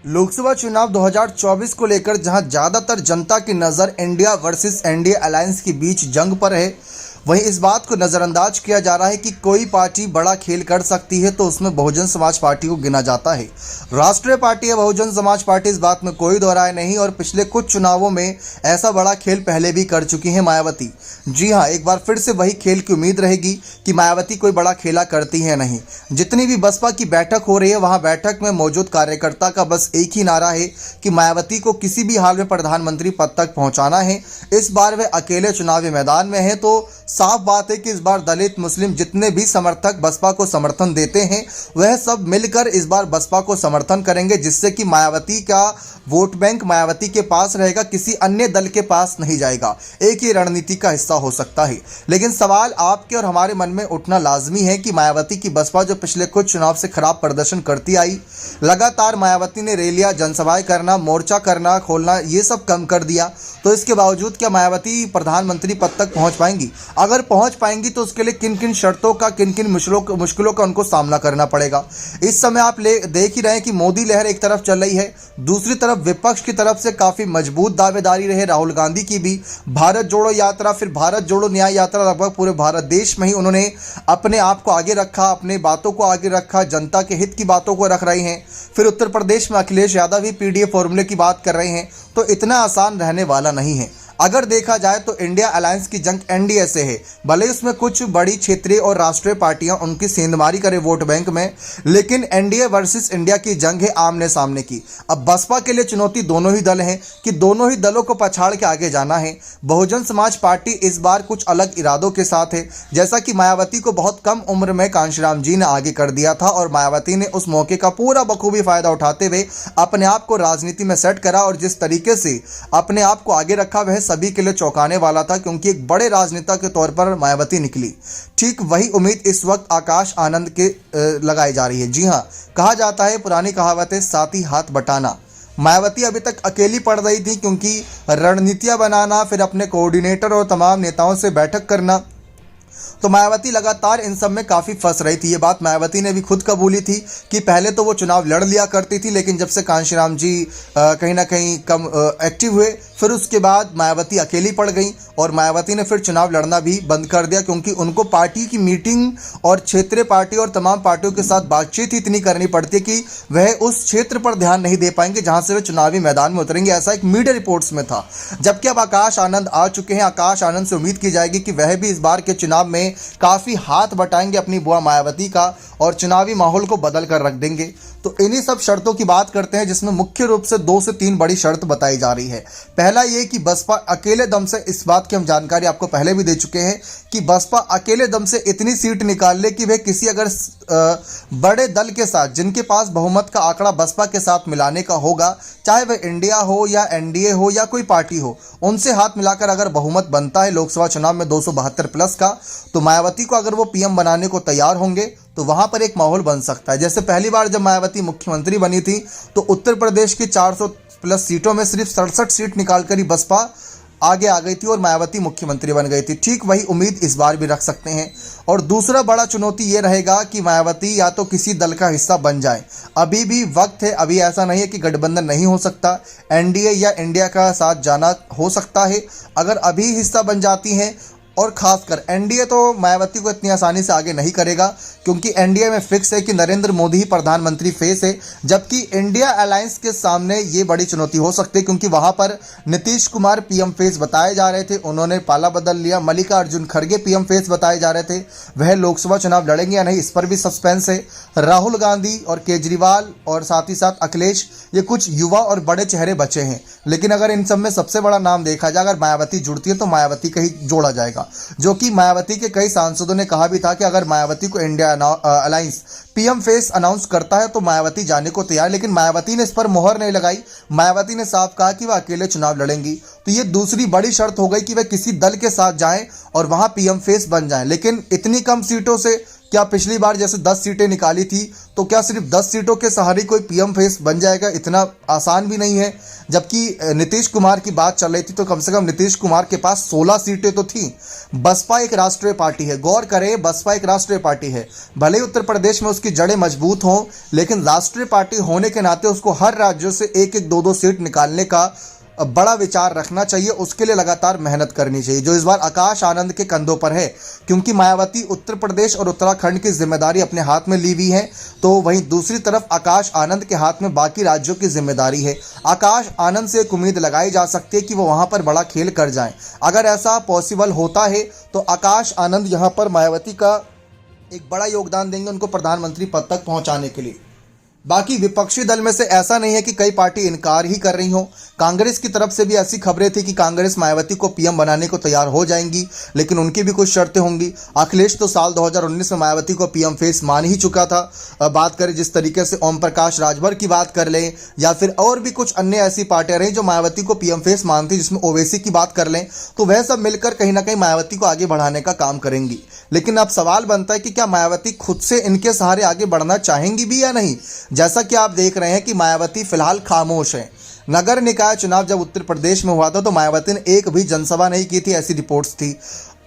लोकसभा चुनाव 2024 को लेकर जहां ज्यादातर जनता की नजर इंडिया वर्सेस एनडीए अलायंस के बीच जंग पर है, वहीं इस बात को नजरअंदाज किया जा रहा है कि कोई पार्टी बड़ा खेल कर सकती है तो उसमें बहुजन समाज पार्टी को गिना जाता है। राष्ट्रीय पार्टी या बहुजन समाज पार्टी, इस बात में कोई दो राय नहीं, और पिछले कुछ चुनावों में ऐसा बड़ा खेल पहले भी कर चुकी हैं मायावती। जी हां, एक बार फिर से वही खेल की उम्मीद रहेगी कि मायावती कोई बड़ा खेला करती है नहीं। जितनी भी बसपा की बैठक हो रही है, वहां बैठक में मौजूद कार्यकर्ता का बस एक ही नारा है कि मायावती को किसी भी हाल में प्रधानमंत्री पद तक पहुंचाना है। इस बार वे अकेले चुनावी मैदान में हैं, तो साफ बात है कि इस बार दलित मुस्लिम जितने भी समर्थक बसपा को समर्थन देते हैं, वह सब मिलकर इस बार बसपा को समर्थन करेंगे, जिससे कि मायावती का वोट बैंक मायावती के पास रहेगा, किसी अन्य दल के पास नहीं जाएगा। एक ही रणनीति का हिस्सा हो सकता है। लेकिन सवाल आपके और हमारे मन में उठना लाजमी है कि मायावती की बसपा जो पिछले कुछ चुनाव से खराब प्रदर्शन करती आई, लगातार मायावती ने रैलियां, जनसभाएं करना, मोर्चा करना, खोलना, ये सब कम कर दिया, तो इसके बावजूद क्या मायावती प्रधानमंत्री पद तक पहुंच पाएंगी? अगर पहुंच पाएंगी तो उसके लिए किन किन शर्तों का, किन किन मुश्किलों का उनको सामना करना पड़ेगा। इस समय आप देख ही रहे हैं कि मोदी लहर एक तरफ चल रही है, दूसरी तरफ विपक्ष की तरफ से काफी मजबूत दावेदारी रहे राहुल गांधी की भी। भारत जोड़ो यात्रा, फिर भारत जोड़ो न्याय यात्रा, लगभग पूरे भारत देश में ही उन्होंने अपने आप को आगे रखा, अपने बातों को आगे रखा, जनता के हित की बातों को रख रहे हैं। फिर उत्तर प्रदेश में अखिलेश यादव भी पीडीए फॉर्मूले की बात कर रहे हैं, तो इतना आसान रहने वाला नहीं है। अगर देखा जाए तो इंडिया अलायंस की जंग एनडीए से है, भले उसमें कुछ बड़ी क्षेत्रीय और राष्ट्रीय पार्टियां उनकी सेंधमारी करें वोट बैंक में, लेकिन एनडीए वर्सेस इंडिया की जंग है आमने सामने की। अब बसपा के लिए चुनौती दोनों ही दल हैं कि दोनों ही दलों को पछाड़ के आगे जाना है। बहुजन समाज पार्टी इस बार कुछ अलग इरादों के साथ है, जैसा कि मायावती को बहुत कम उम्र में कांशीराम जी ने आगे कर दिया था, और मायावती ने उस मौके का पूरा बखूबी फायदा उठाते हुए अपने आप को राजनीति में सेट करा, और जिस तरीके से अपने आप को आगे रखा वह सभी के लिए चौंकाने वाला था, क्योंकि एक बड़े राजनेता के तौर पर मायावती निकली। ठीक वही उम्मीद इस वक्त आकाश आनंद के लगाई जा रही है। जी हां, कहा जाता है, पुरानी कहावत है, साथी हाथ बटाना। मायावती अभी तक अकेली पड़ रही थी, क्योंकि रणनीतियां बनाना, फिर अपने कोऑर्डिनेटर और तमाम नेताओं से बैठक करना, तो मायावती लगातार इन सब में काफ़ी फंस रही थी। ये बात मायावती ने भी खुद कबूली थी कि पहले तो वो चुनाव लड़ लिया करती थी, लेकिन जब से कांशीराम जी कहीं ना कहीं कम एक्टिव हुए, फिर उसके बाद मायावती अकेली पड़ गई, और मायावती ने फिर चुनाव लड़ना भी बंद कर दिया, क्योंकि उनको पार्टी की मीटिंग और क्षेत्रीय पार्टी और तमाम पार्टियों के साथ बातचीत इतनी करनी पड़ती है कि वह उस क्षेत्र पर ध्यान नहीं दे पाएंगे जहां से वे चुनावी मैदान में उतरेंगे। ऐसा एक मीडिया रिपोर्ट्स में था। जबकि अब आकाश आनंद आ चुके हैं। आकाश आनंद से उम्मीद की जाएगी कि वह भी इस बार के चुनाव में काफ़ी हाथ बटाएंगे अपनी बुआ मायावती का, और चुनावी माहौल को बदल कर रख देंगे। तो इन्हीं सब शर्तों की बात करते हैं, जिसमें मुख्य रूप से 2 से 3 बड़ी शर्त बताई जा रही है। पहला ये कि बसपा अकेले दम से, इस बात की हम जानकारी आपको पहले भी दे चुके हैं कि बसपा अकेले दम से इतनी सीट निकाल ले कि वह किसी अगर बड़े दल के साथ, जिनके पास बहुमत का आंकड़ा बसपा के साथ मिलाने का होगा, चाहे वह इंडिया हो या एनडीए हो या कोई पार्टी हो, उनसे हाथ मिलाकर अगर बहुमत बनता है लोकसभा चुनाव में 272 प्लस का, तो मायावती को अगर वो पीएम बनाने को तैयार होंगे तो वहां पर एक माहौल बन सकता है। जैसे पहली बार जब मायावती मुख्यमंत्री बनी थी, तो उत्तर प्रदेश की 400 प्लस सीटों में सिर्फ 67 सीट निकालकर ही बसपा आगे आ गई थी और मायावती मुख्यमंत्री बन गई थी। ठीक वही उम्मीद इस बार भी रख सकते हैं। और दूसरा बड़ा चुनौती ये रहेगा कि मायावती या तो किसी दल का हिस्सा बन जाए। अभी भी वक्त है, अभी ऐसा नहीं है कि गठबंधन नहीं हो सकता, एनडीए या इंडिया का साथ जाना हो सकता है। अगर अभी हिस्सा बन जाती हैं, और खासकर एनडीए, तो मायावती को इतनी आसानी से आगे नहीं करेगा, क्योंकि एनडीए में फिक्स है कि नरेंद्र मोदी ही प्रधानमंत्री फेस है। जबकि इंडिया अलायंस के सामने ये बड़ी चुनौती हो सकती है, क्योंकि वहां पर नीतीश कुमार पीएम फेस बताए जा रहे थे, उन्होंने पाला बदल लिया। मल्लिकार्जुन खड़गे पीएम फेस बताए जा रहे थे, वह लोकसभा चुनाव लड़ेंगे या नहीं, इस पर भी सस्पेंस है। राहुल गांधी और केजरीवाल और साथ ही साथ अखिलेश, ये कुछ युवा और बड़े चेहरे बचे हैं। लेकिन अगर इन सब में सबसे बड़ा नाम देखा जाए, अगर मायावती जुड़ती है तो मायावती का ही जोड़ा जाएगा, जो कि मायावती के कई सांसदों ने कहा भी था कि अगर मायावती को India alliance PM face announce करता है तो मायावती जाने को तैयार। लेकिन मायावती ने इस पर मोहर नहीं लगाई। मायावती ने साफ कहा कि वह अकेले चुनाव लड़ेंगी। तो ये दूसरी बड़ी शर्त हो गई कि वह किसी दल के साथ जाएं और वहां पीएम फेस बन जाएं। लेकिन इतनी कम सीटों से क्या पिछली बार जैसे 10 सीटें निकाली थी तो क्या सिर्फ 10 सीटों के सहारे कोई पीएम फेस बन जाएगा? इतना आसान भी नहीं है। जबकि नीतीश कुमार की बात चल रही थी तो कम से कम नीतीश कुमार के पास 16 सीटें तो थी। बसपा एक राष्ट्रीय पार्टी है, गौर करें, बसपा एक राष्ट्रीय पार्टी है। भले ही उत्तर प्रदेश में उसकी जड़ें मजबूत हों, लेकिन राष्ट्रीय पार्टी होने के नाते उसको हर राज्यों से एक एक दो दो सीट निकालने का बड़ा विचार रखना चाहिए। उसके लिए लगातार मेहनत करनी चाहिए, जो इस बार आकाश आनंद के कंधों पर है, क्योंकि मायावती उत्तर प्रदेश और उत्तराखंड की जिम्मेदारी अपने हाथ में ली हुई है, तो वहीं दूसरी तरफ आकाश आनंद के हाथ में बाकी राज्यों की जिम्मेदारी है। आकाश आनंद से एक उम्मीद लगाई जा सकती है कि वो वहां पर बड़ा खेल कर जाएं। अगर ऐसा पॉसिबल होता है तो आकाश आनंद यहां पर मायावती का एक बड़ा योगदान देंगे उनको प्रधानमंत्री पद तक पहुंचाने के लिए। बाकी विपक्षी दल में से ऐसा नहीं है कि कई पार्टी इनकार ही कर रही हो। कांग्रेस की तरफ से भी ऐसी खबरें थी कि कांग्रेस मायावती को पीएम बनाने को तैयार हो जाएंगी, लेकिन उनकी भी कुछ शर्तें होंगी। अखिलेश तो साल 2019 में मायावती को पीएम फेस मान ही चुका था। बात करें जिस तरीके से ओम प्रकाश राजभर की बात कर लें, या फिर और भी कुछ अन्य ऐसी पार्टियां रही जो मायावती को पीएम फेस मानती, जिसमें ओवैसी की बात कर लें, तो वह सब मिलकर कहीं ना कहीं मायावती को आगे बढ़ाने का काम करेंगी। लेकिन अब सवाल बनता है कि क्या मायावती खुद से इनके सहारे आगे बढ़ना चाहेंगी भी या नहीं। जैसा कि आप देख रहे हैं कि मायावती फिलहाल खामोश है। नगर निकाय चुनाव जब उत्तर प्रदेश में हुआ था तो मायावती ने एक भी जनसभा नहीं की थी, ऐसी रिपोर्ट्स थी।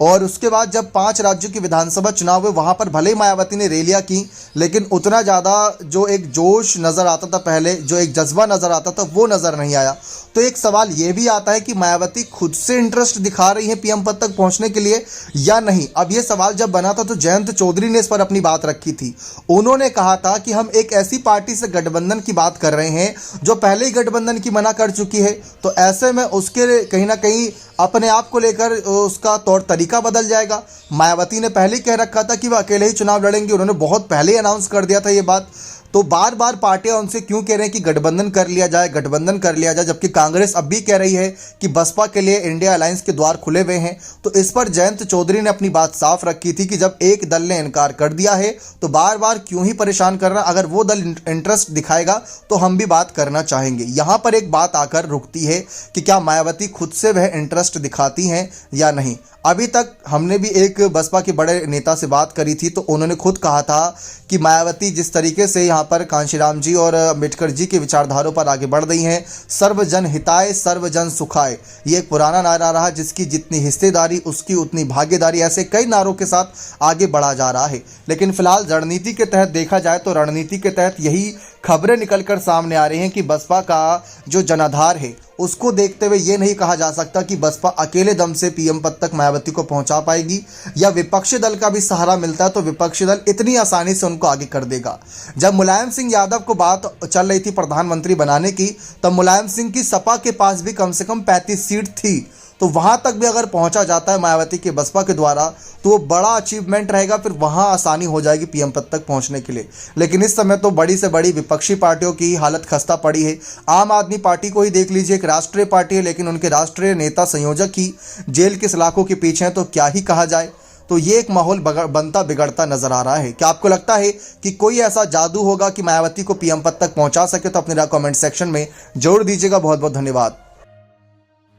और उसके बाद जब 5 राज्यों की विधानसभा चुनाव हुए, वहां पर भले ही मायावती ने रैलियां की, लेकिन उतना ज़्यादा जो एक जोश नज़र आता था पहले, जो एक जज्बा नज़र आता था, वो नज़र नहीं आया। तो एक सवाल ये भी आता है कि मायावती खुद से इंटरेस्ट दिखा रही है पीएम पद तक पहुंचने के लिए या नहीं। अब ये सवाल जब बना था तो जयंत चौधरी ने इस पर अपनी बात रखी थी। उन्होंने कहा था कि हम एक ऐसी पार्टी से गठबंधन की बात कर रहे हैं जो पहले ही गठबंधन की मना कर चुकी है, तो ऐसे में उसके कहीं ना कहीं अपने आप को लेकर उसका तौर तरीका बदल जाएगा। मायावती ने पहले ही कह रखा था कि वह अकेले ही चुनाव लड़ेंगे, उन्होंने बहुत पहले ही अनाउंस कर दिया था ये बात। तो बार बार पार्टियां उनसे क्यों कह रहे हैं कि गठबंधन कर लिया जाए, गठबंधन कर लिया जाए, जबकि कांग्रेस अब भी कह रही है कि बसपा के लिए इंडिया अलायंस के द्वार खुले हुए हैं। तो इस पर जयंत चौधरी ने अपनी बात साफ रखी थी कि जब एक दल ने इनकार कर दिया है तो बार बार क्यों ही परेशान करना, अगर वो दल इंटरेस्ट दिखाएगा तो हम भी बात करना चाहेंगे। यहाँ पर एक बात आकर रुकती है कि क्या मायावती खुद से वह इंटरेस्ट दिखाती हैं या नहीं। अभी तक हमने भी एक बसपा के बड़े नेता से बात करी थी तो उन्होंने खुद कहा था कि मायावती जिस तरीके से यहाँ पर कांशीराम जी और अम्बेडकर जी के विचारधारों पर आगे बढ़ रही हैं, सर्वजन हिताय सर्वजन सुखाय, ये एक पुराना नारा रहा, जिसकी जितनी हिस्सेदारी उसकी उतनी भागीदारी, ऐसे कई नारों के साथ आगे बढ़ा जा रहा है। लेकिन फिलहाल रणनीति के तहत देखा जाए तो रणनीति के तहत यही खबरें निकलकर सामने आ रही हैं कि बसपा का जो जनाधार है उसको देखते हुए ये नहीं कहा जा सकता कि बसपा अकेले दम से पीएम पद तक मायावती को पहुंचा पाएगी, या विपक्षी दल का भी सहारा मिलता है तो विपक्षी दल इतनी आसानी से उनको आगे कर देगा। जब मुलायम सिंह यादव को बात चल रही थी प्रधानमंत्री बनाने की, तब मुलायम सिंह की सपा के पास भी कम से कम 35 सीट थी, तो वहां तक भी अगर पहुंचा जाता है मायावती के बसपा के द्वारा तो वो बड़ा अचीवमेंट रहेगा, फिर वहां आसानी हो जाएगी पीएम पद तक पहुंचने के लिए। लेकिन इस समय तो बड़ी से बड़ी विपक्षी पार्टियों की हालत खस्ता पड़ी है। आम आदमी पार्टी को ही देख लीजिए, एक राष्ट्रीय पार्टी है लेकिन उनके राष्ट्रीय नेता संयोजक ही जेल की सलाखों के पीछे हैं, तो क्या ही कहा जाए। तो ये एक माहौल बनता बिगड़ता नजर आ रहा है। क्या आपको लगता है कि कोई ऐसा जादू होगा कि मायावती को पीएम पद तक पहुंचा सके? तो अपनी राय कमेंट सेक्शन में जरूर दीजिएगा। बहुत बहुत धन्यवाद।